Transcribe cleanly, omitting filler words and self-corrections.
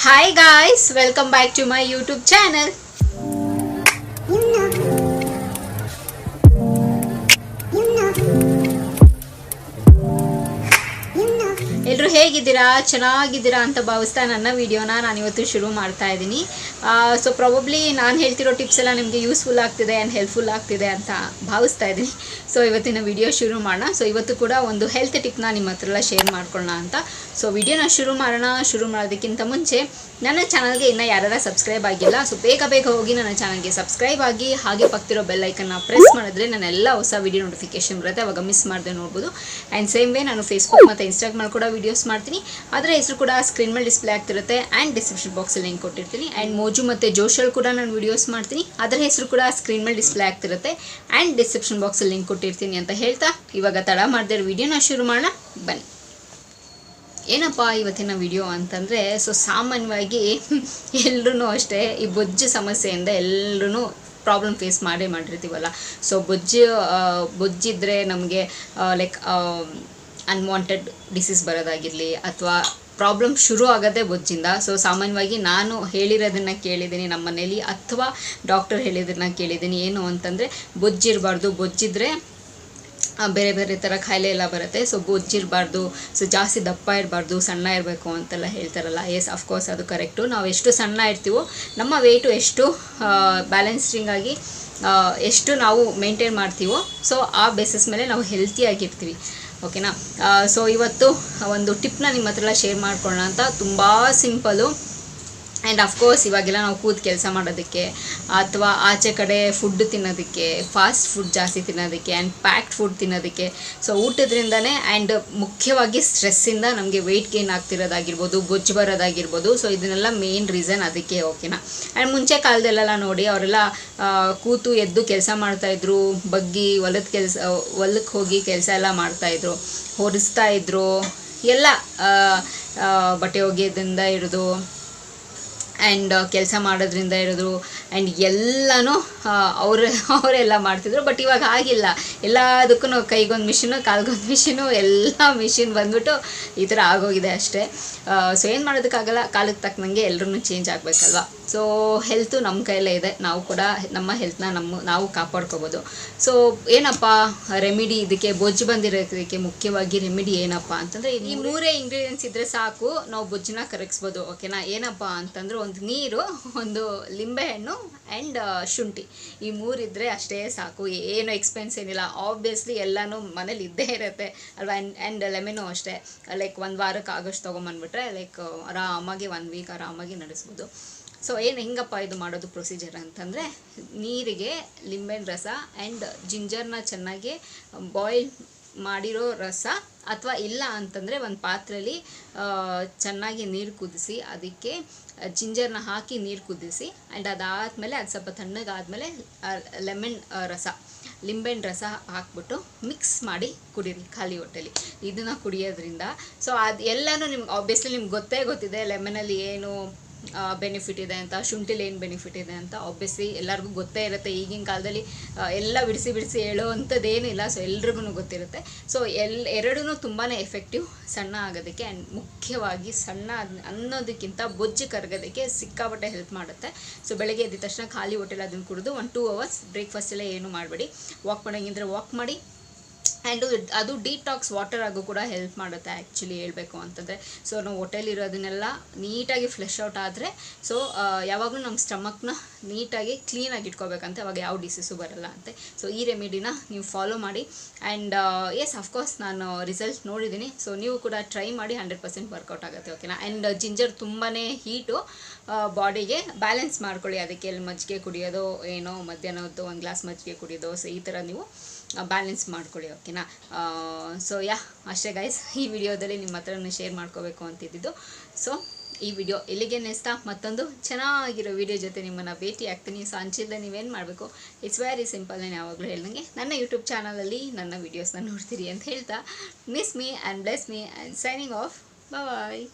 Hi guys, welcome back to my YouTube channel. ಎಲ್ಲರೂ ಹೇಗಿದ್ದೀರಾ? ಚೆನ್ನಾಗಿದ್ದೀರಾ ಅಂತ ಭಾವಿಸ್ತಾ ನನ್ನ ವಿಡಿಯೋನ ನಾನು ಇವತ್ತು ಶುರು ಮಾಡ್ತಾ ಇದ್ದೀನಿ. ಸೊ ಪ್ರಾಬಬ್ಲಿ ನಾನು ಹೇಳ್ತಿರೋ ಟಿಪ್ಸ್ ಎಲ್ಲ ನಿಮಗೆ ಯೂಸ್ಫುಲ್ ಆಗ್ತಿದೆ ಆ್ಯಂಡ್ ಹೆಲ್ಪ್ಫುಲ್ ಆಗ್ತಿದೆ ಅಂತ ಭಾವಿಸ್ತಾ ಇದ್ದೀನಿ. ಸೊ ಇವತ್ತಿನ ವಿಡಿಯೋ ಶುರು ಮಾಡೋಣ. ಸೊ ಇವತ್ತು ಕೂಡ ಒಂದು ಹೆಲ್ತ್ ಟಿಪ್ನ ನಿಮ್ಮ ಹತ್ರ ಎಲ್ಲ ಶೇರ್ ಮಾಡ್ಕೊಳ್ಳೋಣ ಅಂತ. ಸೊ ವಿಡಿಯೋನ ಶುರು ಮಾಡೋದಕ್ಕಿಂತ ಮುಂಚೆ ನನ್ನ ಚಾನಲ್ಗೆ ಇನ್ನೂ ಯಾರು ಸಬ್ಸ್ಕ್ರೈಬ್ ಆಗಿಲ್ಲ, ಸೊ ಬೇಗ ಹೋಗಿ ನನ್ನ ಚಾನಲ್ಗೆ ಸಬ್ಸ್ಕ್ರೈಬ್ ಆಗಿ, ಹಾಗೆ ಪಕ್ತಿರೋ ಬೆಲ್ ಐಕನ್ನ ಪ್ರೆಸ್ ಮಾಡಿದ್ರೆ ನಾನು ಎಲ್ಲ ಹೊಸ ವಿಡಿಯೋ ನೋಟಿಫಿಕೇಶನ್ ಬರುತ್ತೆ, ಅವಾಗ ಮಿಸ್ ಮಾಡದೆ ನೋಡ್ಬೋದು. ಆ್ಯಂಡ್ ಸೇಮ್ ವೇ ನಾನು ಫೇಸ್ಬುಕ್ ಮತ್ತು ಇನ್ಸ್ಟಾಗ್ರಾಮ್ ಕೂಡ ವೀಡಿಯೋಸ್ ಮಾಡ್ತೀನಿ. ಅದರ ಹೆಸರು ಕೂಡ ಸ್ಕ್ರೀನ್ ಮೇಲೆ ಡಿಸ್ಪ್ಲೇ ಆಗ್ತಿರುತ್ತೆ ಆ್ಯಂಡ್ ಡಿಸ್ಕ್ರಿಪ್ಷನ್ ಬಾಕ್ಸಲ್ಲಿ ಲಿಂಕ್ ಕೊಟ್ಟಿರ್ತೀನಿ. ಆ್ಯಂಡ್ ಮೋಜು ಮತ್ತು ಜೋಶಲ್ ಕೂಡ ನಾನು ವೀಡಿಯೋಸ್ ಮಾಡ್ತೀನಿ, ಅದರ ಹೆಸರು ಕೂಡ ಸ್ಕ್ರೀನ್ ಮೇಲೆ ಡಿಸ್ಪ್ಲೇ ಆಗ್ತಿರುತ್ತೆ ಆ್ಯಂಡ್ ಡಿಸ್ಕ್ರಿಪ್ಷನ್ ಬಾಕ್ಸಲ್ಲಿ ಲಿಂಕ್ ಕೊಟ್ಟಿರ್ತೀನಿ ಅಂತ ಹೇಳ್ತಾ ಇವಾಗ ತಡ ಮಾಡದೆ ವಿಡಿಯೋನ ಶುರು ಮಾಡೋಣ ಬನ್ನಿ. ಏನಪ್ಪ ಇವತ್ತಿನ ವಿಡಿಯೋ ಅಂತಂದರೆ, ಸೊ ಸಾಮಾನ್ಯವಾಗಿ ಎಲ್ಲರೂ ಅಷ್ಟೇ ಈ ಬೊಜ್ಜು ಸಮಸ್ಯೆಯಿಂದ ಎಲ್ಲರೂ ಪ್ರಾಬ್ಲಮ್ ಫೇಸ್ ಮಾಡಿರ್ತೀವಲ್ಲ. ಸೊ ಬೊಜ್ಜಿದ್ರೆ ನಮಗೆ ಲೈಕ್ ಅನ್ವಾಂಟೆಡ್ ಡಿಸೀಸ್ ಬರೋದಾಗಿರಲಿ ಅಥವಾ ಪ್ರಾಬ್ಲಮ್ ಶುರು ಆಗೋದೇ ಬೊಜ್ಜಿಂದ. ಸೊ ಸಾಮಾನ್ಯವಾಗಿ ನಾನು ಹೇಳಿರೋದನ್ನು ಕೇಳಿದ್ದೀನಿ ನಮ್ಮ ಮನೇಲಿ, ಅಥವಾ ಡಾಕ್ಟರ್ ಹೇಳಿದ್ದನ್ನು ಕೇಳಿದ್ದೀನಿ. ಏನು ಅಂತಂದರೆ ಬೊಜ್ಜಿರಬಾರ್ದು, ಬೊಜ್ಜಿದ್ರೆ ಬೇರೆ ಬೇರೆ ಥರ ಕಾಯಿಲೆ ಎಲ್ಲ ಬರುತ್ತೆ. ಸೊ ಬೊಜ್ಜಿರಬಾರ್ದು, ಸೊ ಜಾಸ್ತಿ ದಪ್ಪ ಇರಬಾರ್ದು, ಸಣ್ಣ ಇರಬೇಕು ಅಂತೆಲ್ಲ ಹೇಳ್ತಾರಲ್ಲ. ಎಸ್, ಅಫ್ಕೋರ್ಸ್ ಅದು ಕರೆಕ್ಟು. ನಾವು ಎಷ್ಟು ಸಣ್ಣ ಇರ್ತೀವೋ ನಮ್ಮ ವೆಯ್ಟು ಎಷ್ಟು ಬ್ಯಾಲೆನ್ಸಿಂಗಾಗಿ ಎಷ್ಟು ನಾವು ಮೇಂಟೈನ್ ಮಾಡ್ತೀವೋ, ಸೊ ಆ ಬೇಸಿಸ್ ಮೇಲೆ ನಾವು ಹೆಲ್ತಿಯಾಗಿರ್ತೀವಿ. ಓಕೆನಾ? ಸೊ ಇವತ್ತು ಒಂದು ಟಿಪ್ನ ನಿಮ್ಮ ಹತ್ರ ಎಲ್ಲ ಶೇರ್ ಮಾಡ್ಕೊಳ್ಳೋಣ ಅಂತ. ತುಂಬ ಸಿಂಪಲು ಆ್ಯಂಡ್ ಅಫ್ಕೋರ್ಸ್ ಇವಾಗೆಲ್ಲ ನಾವು ಕೂತು ಕೆಲಸ ಮಾಡೋದಕ್ಕೆ ಅಥವಾ ಆಚೆ ಕಡೆ ಫುಡ್ ತಿನ್ನೋದಕ್ಕೆ, ಫಾಸ್ಟ್ ಫುಡ್ ಜಾಸ್ತಿ ತಿನ್ನೋದಕ್ಕೆ ಆ್ಯಂಡ್ ಪ್ಯಾಕ್ಡ್ ಫುಡ್ ತಿನ್ನೋದಕ್ಕೆ, ಸೊ ಊಟದ್ರಿಂದನೇ ಆ್ಯಂಡ್ ಮುಖ್ಯವಾಗಿ ಸ್ಟ್ರೆಸ್ಸಿಂದ ನಮಗೆ ವೆಯ್ಟ್ ಗೇನ್ ಆಗ್ತಿರೋದಾಗಿರ್ಬೋದು, ಬೊಜ್ಜು ಬರೋದಾಗಿರ್ಬೋದು. ಸೊ ಇದನ್ನೆಲ್ಲ ಮೇನ್ ರೀಸನ್ ಅದಕ್ಕೆ. ಓಕೆನಾ? ಆ್ಯಂಡ್ ಮುಂಚೆ ಕಾಲದಲ್ಲೆಲ್ಲ ನೋಡಿ ಅವರೆಲ್ಲ ಕೂತು ಎದ್ದು ಕೆಲಸ ಮಾಡ್ತಾಯಿದ್ರು, ಬಗ್ಗಿ ಹೊಲಕ್ಕೆ ಹೋಗಿ ಕೆಲಸ ಎಲ್ಲ ಮಾಡ್ತಾಯಿದ್ರು, ಹೊರಿಸ್ತಾಯಿದ್ರು, ಎಲ್ಲ ಬಟ್ಟೆ ಒಗೆಯೋದ್ರಿಂದ ಹಿಡಿದು ಆ್ಯಂಡ್ ಕೆಲಸ ಮಾಡೋದ್ರಿಂದ ಇರೋದು ಆ್ಯಂಡ್ ಎಲ್ಲನೂ ಅವರೆಲ್ಲ ಮಾಡ್ತಿದ್ರು. ಬಟ್ ಇವಾಗ ಆಗಿಲ್ಲ. ಎಲ್ಲದಕ್ಕೂ ಕೈಗೊಂದು ಮಿಷಿನು, ಕಾಲ್ಗೊಂದು ಮಿಷಿನು, ಎಲ್ಲ ಮಿಷಿನ್ ಬಂದ್ಬಿಟ್ಟು ಈ ಥರ ಆಗೋಗಿದೆ ಅಷ್ಟೇ. ಸೊ ಏನು ಮಾಡೋದಕ್ಕಾಗಲ್ಲ, ಕಾಲಕ್ಕೆ ತಕ್ಕನಂಗೆ ಎಲ್ಲರೂ ಚೇಂಜ್ ಆಗಬೇಕಲ್ವ. ಸೊ ಹೆಲ್ತು ನಮ್ಮ ಕೈಯಲ್ಲೇ ಇದೆ, ನಾವು ಕೂಡ ನಮ್ಮ ಹೆಲ್ತ್ನ ನಾವು ಕಾಪಾಡ್ಕೋಬೋದು. ಸೊ ಏನಪ್ಪ ರೆಮಿಡಿ ಇದಕ್ಕೆ? ಬೊಜ್ಜು ಬಂದಿರೋದಕ್ಕೆ ಮುಖ್ಯವಾಗಿ ರೆಮಿಡಿ ಏನಪ್ಪ ಅಂತಂದರೆ ಈ 3 ಇಂಗ್ರೀಡಿಯೆಂಟ್ಸ್ ಇದ್ದರೆ ಸಾಕು, ನಾವು ಬೊಜ್ಜನ್ನ ಕರಗಿಸ್ಬೋದು. ಓಕೆನಾ? ಏನಪ್ಪ ಅಂತಂದ್ರೆ ಒಂದು ನೀರು, ಒಂದು ಲಿಂಬೆಹಣ್ಣು ಆ್ಯಂಡ್ ಶುಂಠಿ. ಈ 3 ಇದ್ದರೆ ಅಷ್ಟೇ ಸಾಕು, ಏನು ಎಕ್ಸ್ಪೆನ್ಸ್ ಏನಿಲ್ಲ. ಆಬ್ವಿಯಸ್ಲಿ ಎಲ್ಲನೂ ಮನೇಲಿ ಇದ್ದೇ ಇರುತ್ತೆ ಅಲ್ವಾ. ಆ್ಯಂಡ್ ಲೆಮನು ಅಷ್ಟೇ, ಲೈಕ್ 1 ವಾರಕ್ಕೆ ಆಗೋಷ್ಟು ತೊಗೊಂಬಂದ್ಬಿಟ್ರೆ ಲೈಕ್ ಆರಾಮಾಗಿ 1 ವೀಕ್ ಆರಾಮಾಗಿ ನಡೆಸ್ಬೋದು. ಸೊ ಹೆಂಗಪ್ಪ ಇದು ಮಾಡೋದು ಪ್ರೊಸೀಜರ್ ಅಂತಂದರೆ, ನೀರಿಗೆ ಲಿಂಬೆಹಣ್ಣು ರಸ ಆ್ಯಂಡ್ ಜಿಂಜರ್ನ ಚೆನ್ನಾಗಿ ಬಾಯ್ಲ್ ಮಾಡಿರೋ ರಸ, ಅಥವಾ ಇಲ್ಲ ಅಂತಂದರೆ ಒಂದು ಪಾತ್ರೆಯಲ್ಲಿ ಚೆನ್ನಾಗಿ ನೀರು ಕುದಿಸಿ ಅದಕ್ಕೆ ಜಿಂಜರ್ನ ಹಾಕಿ ನೀರು ಕುದಿಸಿ ಆ್ಯಂಡ್ ಅದಾದಮೇಲೆ ಅದು ಸ್ವಲ್ಪ ತಣ್ಣಗಾದಮೇಲೆ ಲೆಮನ್ ರಸ, ಲಿಂಬೆಹಣ್ಣು ರಸ ಹಾಕ್ಬಿಟ್ಟು ಮಿಕ್ಸ್ ಮಾಡಿ ಕುಡೀರಿ ಖಾಲಿ ಹೊಟ್ಟೆಲಿ. ಇದನ್ನು ಕುಡಿಯೋದ್ರಿಂದ ಸೊ ಅದು ಎಲ್ಲನೂ ನಿಮ್ಗೆ ಆಬ್ವಿಯಸ್ಲಿ ನಿಮ್ಗೆ ಗೊತ್ತಿದೆ ಲೆಮನಲ್ಲಿ ಏನು ಬೆನಿಫಿಟ್ ಇದೆ ಅಂತ, ಶುಂಠಿಲಿ ಏನು ಬೆನಿಫಿಟ್ ಇದೆ ಅಂತ ಆಬ್ವಿಯಸ್ಲಿ ಎಲ್ಲರಿಗೂ ಗೊತ್ತೇ ಇರುತ್ತೆ. ಈಗಿನ ಕಾಲದಲ್ಲಿ ಎಲ್ಲ ಬಿಡಿಸಿ ಹೇಳೋ ಅಂಥದ್ದೇನಿಲ್ಲ. ಸೊ ಎಲ್ರಿಗೂ ಗೊತ್ತಿರುತ್ತೆ. ಸೊ ಎರಡೂ ತುಂಬಾ ಎಫೆಕ್ಟಿವ್ ಸಣ್ಣ ಆಗೋದಕ್ಕೆ. ಆ್ಯಂಡ್ ಮುಖ್ಯವಾಗಿ ಸಣ್ಣ ಅನ್ನೋದಕ್ಕಿಂತ ಬೊಜ್ಜು ಕರಗೋದಕ್ಕೆ ಸಿಕ್ಕಾಪಟ್ಟೆ ಹೆಲ್ಪ್ ಮಾಡುತ್ತೆ. ಸೊ ಬೆಳಗ್ಗೆ ಎದ್ದ ತಕ್ಷಣ ಖಾಲಿ ಹೊಟ್ಟೆಲಿ ಅದನ್ನು ಕುಡಿದು 1-2 ಅವರ್ಸ್ ಬ್ರೇಕ್ಫಾಸ್ಟ್ ಎಲ್ಲ ಏನು ಮಾಡಬೇಡಿ, ವಾಕ್ ಮಾಡೋಂಗಿದ್ರೆ ವಾಕ್ ಮಾಡಿ. ಆ್ಯಂಡ್ ಅದು ಡಿಟಾಕ್ಸ್ ವಾಟರ್ ಆಗು ಕೂಡ ಹೆಲ್ಪ್ ಮಾಡುತ್ತೆ ಆ್ಯಕ್ಚುಲಿ ಹೇಳಬೇಕು ಅಂತಂದರೆ. ಸೊ ನಾವು ಹೊಟ್ಟೆಲಿರೋದನ್ನೆಲ್ಲ ನೀಟಾಗಿ ಫ್ಲೆಶ್ ಔಟ್ ಆದರೆ, ಸೊ ಯಾವಾಗಲೂ ನಮ್ಮ ಸ್ಟಮಕ್ನ ನೀಟಾಗಿ ಕ್ಲೀನಾಗಿ ಇಟ್ಕೋಬೇಕಂತೆ, ಅವಾಗ ಯಾವ ಡಿಸೀಸು ಬರಲ್ಲ ಅಂತೆ. ಸೊ ಈ ರೆಮಿಡಿನ ನೀವು ಫಾಲೋ ಮಾಡಿ. ಆ್ಯಂಡ್ ಎಸ್, ಅಫ್ಕೋರ್ಸ್ ನಾನು ರಿಸಲ್ಟ್ ನೋಡಿದ್ದೀನಿ. ಸೊ ನೀವು ಕೂಡ ಟ್ರೈ ಮಾಡಿ, 100% ವರ್ಕೌಟ್ ಆಗುತ್ತೆ. ಓಕೆನಾ? ಆ್ಯಂಡ್ ಜಿಂಜರ್ ತುಂಬಾ ಹೀಟು ಬಾಡಿಗೆ, ಬ್ಯಾಲೆನ್ಸ್ ಮಾಡ್ಕೊಳ್ಳಿ. ಅದಕ್ಕೆ ಎಲ್ಲಿ ಮಜ್ಜಿಗೆ ಕುಡಿಯೋದು, ಏನೋ ಮಧ್ಯಾಹ್ನದ್ದು 1 ಗ್ಲಾಸ್ ಮಜ್ಜಿಗೆ ಕುಡಿಯೋದು, ಸೊ ಈ ಥರ ನೀವು ಬ್ಯಾಲೆನ್ಸ್ ಮಾಡ್ಕೊಳ್ಳಿ. ಓಕೆನಾ? ಸೊ ಅಷ್ಟೇ ಗೈಸ್, ಈ ವಿಡಿಯೋದಲ್ಲಿ ನಿಮ್ಮ ಹತ್ರನೂ ಶೇರ್ ಮಾಡ್ಕೋಬೇಕು ಅಂತಿದ್ದು. ಸೊ ಈ ವಿಡಿಯೋ ಇಲ್ಲಿಗೆ ನೆಸ್ತಾ ಮತ್ತೊಂದು ಚೆನ್ನಾಗಿರೋ ವಿಡಿಯೋ ಜೊತೆ ನಿಮ್ಮನ್ನು ಭೇಟಿ ಆಗ್ತೀನಿ. ಸೊ ಅಂಚಿಲ್ಲದೆ ನೀವೇನು ಮಾಡಬೇಕು, ಇಟ್ಸ್ ವೆರಿ ಸಿಂಪಲ್. ನಾನು ಯಾವಾಗಲೂ ಹೇಳ್ದಂಗೆ ನನ್ನ ಯೂಟ್ಯೂಬ್ ಚಾನಲಲ್ಲಿ ನನ್ನ ವೀಡಿಯೋಸ್ನ ನೋಡ್ತೀರಿ ಅಂತ ಹೇಳ್ತಾ, miss me and bless me and signing off. Bye.